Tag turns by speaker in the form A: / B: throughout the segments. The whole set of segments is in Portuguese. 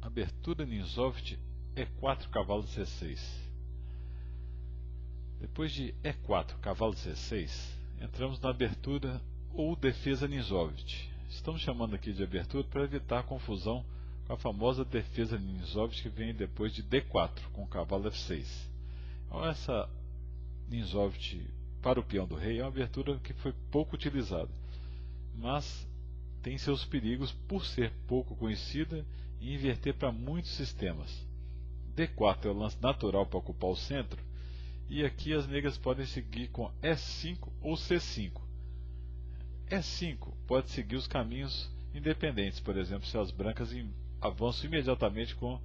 A: Abertura Ninsoft E4 cavalo C6. Depois de E4 cavalo C6, entramos na abertura ou defesa Ninsoft. Estamos chamando aqui de abertura para evitar confusão com a famosa defesa Ninsoft que vem depois de D4 com o cavalo F6. Então essa Ninsoft para o peão do rei é uma abertura que foi pouco utilizada, mas tem seus perigos por ser pouco conhecida e inverter para muitos sistemas. D4 é o lance natural para ocupar o centro, e aqui as negras podem seguir com E5 ou C5. E5 pode seguir os caminhos independentes, por exemplo, se as brancas avançam imediatamente com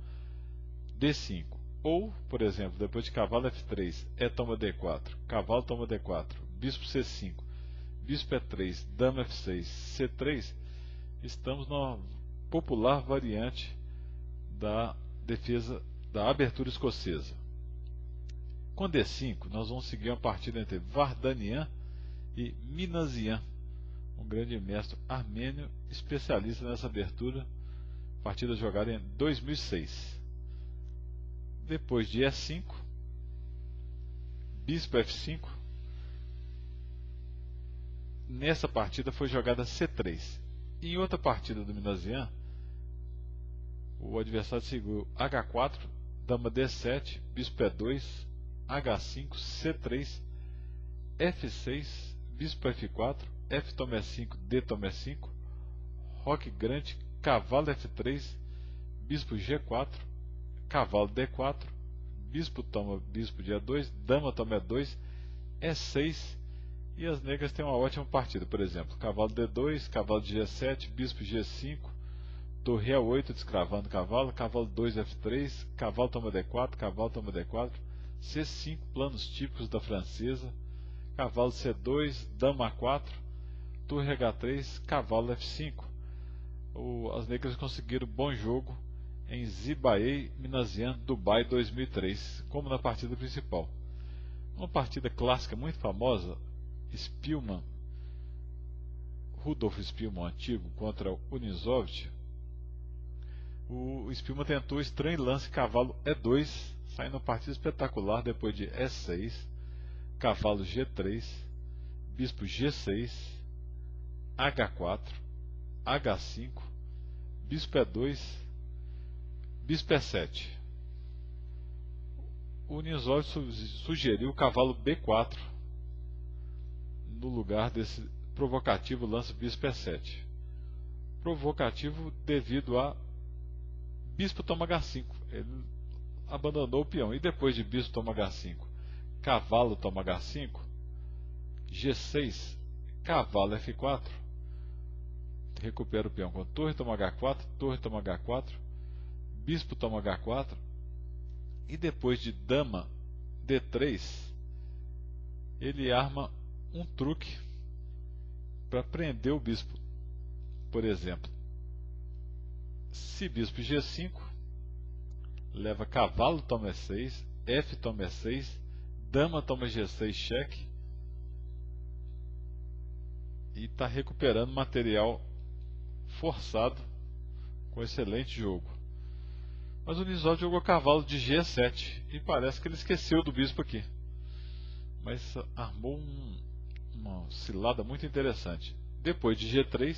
A: D5. Ou, por exemplo, depois de cavalo F3, E toma D4, cavalo toma D4, bispo C5, bispo E3, dama F6, C3, estamos na popular variante da defesa da abertura escocesa. Com D5, nós vamos seguir uma partida entre Vardanian e Minassian, um grande mestre armênio especialista nessa abertura, partida jogada em 2006. Depois de E5, bispo F5, nessa partida foi jogada C3. Em outra partida do Minassian, o adversário seguiu H4, dama D7, bispo E2, H5, C3, F6, bispo F4, F toma E5, D toma E5, roque grande, cavalo F3, bispo G4, cavalo D4, bispo toma bispo de E2, dama toma E2, E6, e as negras têm uma ótima partida, por exemplo, cavalo D2, cavalo de G7, bispo G5, torre A8 descravando cavalo, cavalo 2 F3, cavalo toma D4, cavalo toma D4, C5, planos típicos da francesa, cavalo C2, dama A4, torre H3, cavalo F5. As negras conseguiram bom jogo em Zibaei Minassian Dubai 2003, como na partida principal. Uma partida clássica muito famosa, Spielmann, Rudolf Spielmann antigo contra o Ninsoft. O Spielmann tentou o estranho lance cavalo E2, saindo uma partida espetacular depois de E6, cavalo G3, bispo G6, H4, H5, bispo E2, bispo E7. O Ninsoft sugeriu o cavalo B4 no lugar desse provocativo lance bispo E7. Provocativo devido a bispo toma H5. Ele abandonou o peão. E depois de bispo toma H5, cavalo toma H5, G6, cavalo F4, recupera o peão com torre toma H4, torre toma H4, bispo toma H4, e depois de dama D3, ele arma um truque para prender o bispo. Por exemplo, se bispo G5, leva cavalo toma E6, F toma E6, dama toma G6, cheque, e está recuperando material forçado com excelente jogo. Mas o Ninsoft jogou cavalo de G7 e parece que ele esqueceu do bispo aqui, mas armou uma cilada muito interessante. Depois de G3,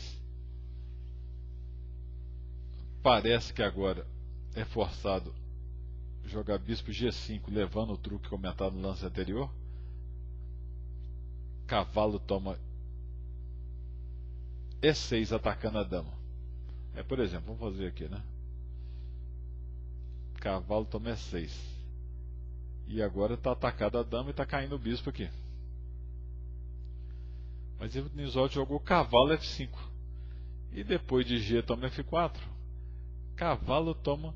A: parece que agora é forçado jogar bispo G5, levando o truque comentado no lance anterior. Cavalo toma E6, atacando a dama. Por exemplo, vamos fazer aqui, né? Cavalo toma E6. E agora está atacada a dama e está caindo o bispo aqui. Mas o Ninsoft jogou cavalo F5. E depois de G toma F4, cavalo toma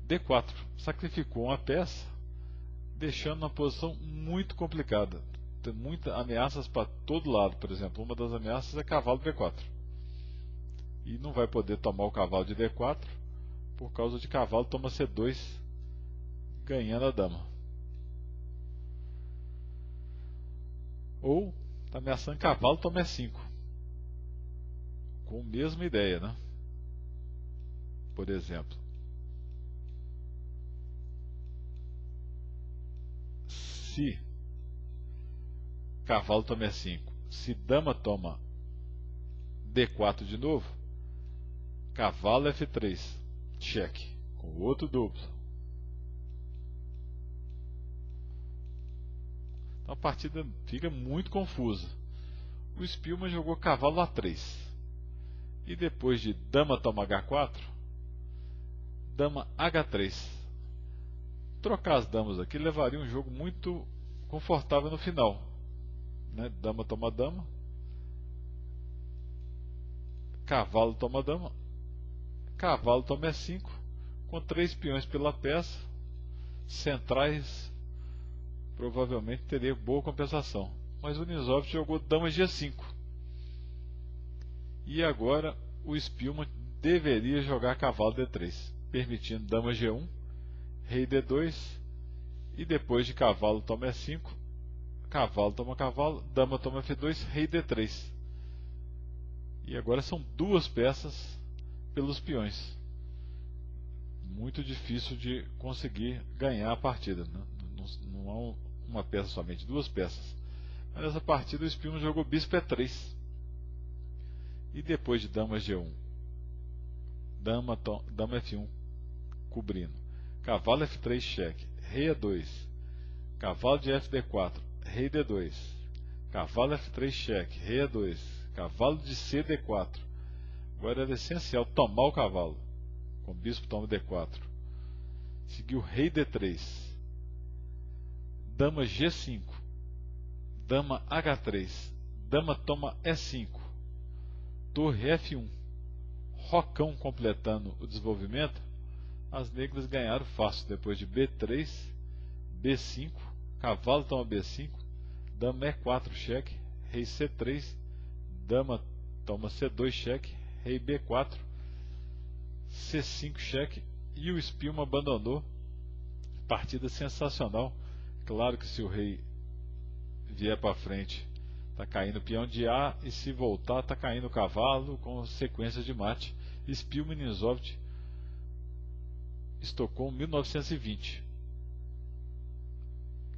A: D4. Sacrificou uma peça, deixando uma posição muito complicada. Tem muitas ameaças para todo lado. Por exemplo, uma das ameaças é cavalo B4. E não vai poder tomar o cavalo de D4 por causa de cavalo toma C2, ganhando a dama. Ou está ameaçando cavalo toma E5, com a mesma ideia, né? Por exemplo, se cavalo toma E5, se dama toma D4 de novo, cavalo F3, cheque, com outro duplo. Então a partida fica muito confusa. O Spielmann jogou cavalo A3. E depois de dama toma H4, dama H3. Trocar as damas aqui levaria um jogo muito confortável no final, né? Dama toma dama, cavalo toma dama, cavalo toma E5, com 3 peões pela peça, centrais provavelmente teria boa compensação. Mas o Nisovich jogou dama G5. E agora o Spielmann deveria jogar cavalo D3, permitindo dama G1, rei D2, e depois de cavalo toma E5, cavalo toma cavalo, dama toma F2, rei D3. E agora são 2 peças pelos peões. Muito difícil de conseguir ganhar a partida, né? Não há uma peça somente, 2 peças. Mas nessa partida o Spielmann jogou bispo E3. E depois de dama G1, dama F1 cobrindo, cavalo F3 cheque, rei E2, cavalo de FD4, rei D2, cavalo F3 cheque, rei E2, cavalo de CD4. Agora era essencial tomar o cavalo, com bispo toma D4. Seguiu rei D3, dama G5, dama H3, dama toma E5, torre F1, rocão completando o desenvolvimento. As negras ganharam fácil depois de B3, B5, cavalo toma B5, dama E4 cheque, rei C3, dama toma C2 cheque, rei B4, C5 cheque, e o Spielmann abandonou. Partida sensacional. Claro que se o rei vier para frente, está caindo o peão de A, e se voltar, está caindo o cavalo, com sequência de mate. Spielmann e Nisovich, Estocolmo, 1920.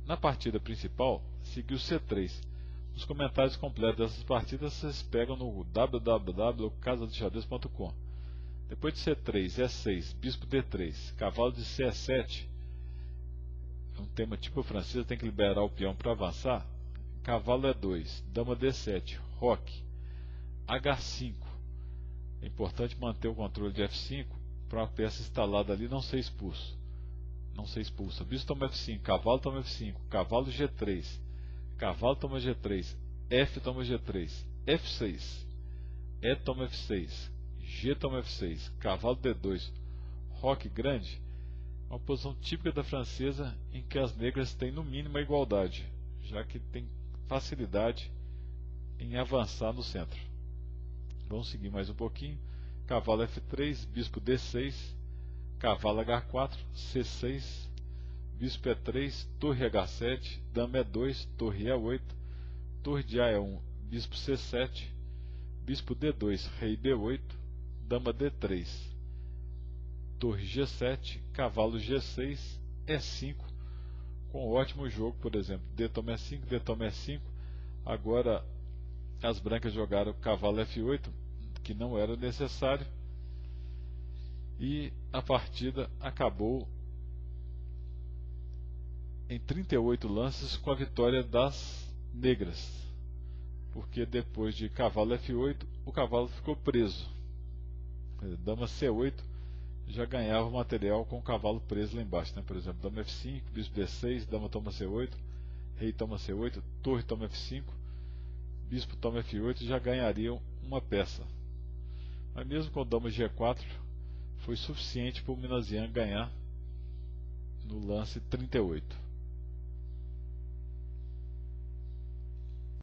A: Na partida principal, seguiu C3. Os comentários completos dessas partidas vocês pegam no www.casadoxadrez.com. Depois de C3, E6, bispo D3, cavalo de C7, é um tema tipo francês, tem que liberar o peão para avançar. Cavalo E2, dama D7, roque, H5. É importante manter o controle de F5 para a peça instalada ali não ser expulsa. Bispo toma F5, cavalo toma F5, cavalo G3, cavalo toma G3, F toma G3, F6, E toma F6, G toma F6, cavalo D2, roque grande. Uma posição típica da francesa, em que as negras têm no mínimo a igualdade, já que tem facilidade em avançar no centro. Vamos seguir mais um pouquinho. Cavalo F3, bispo D6, cavalo H4, C6, bispo E3, torre H7, dama E2, torre E8, torre de A1, bispo C7, bispo D2, rei B8, dama D3, torre G7, cavalo G6, E5, com ótimo jogo, por exemplo, D toma E5, D toma E5. Agora as brancas jogaram cavalo F8, que não era necessário, e a partida acabou em 38 lances com a vitória das negras, porque depois de cavalo F8 o cavalo ficou preso. Dama C8 já ganhava o material com o cavalo preso lá embaixo, né? Por exemplo, dama F5, bispo D6, dama toma C8, rei toma C8, torre toma F5, bispo toma F8, já ganhariam uma peça. Mas mesmo com dama G4 foi suficiente para o Minassian ganhar no lance 38.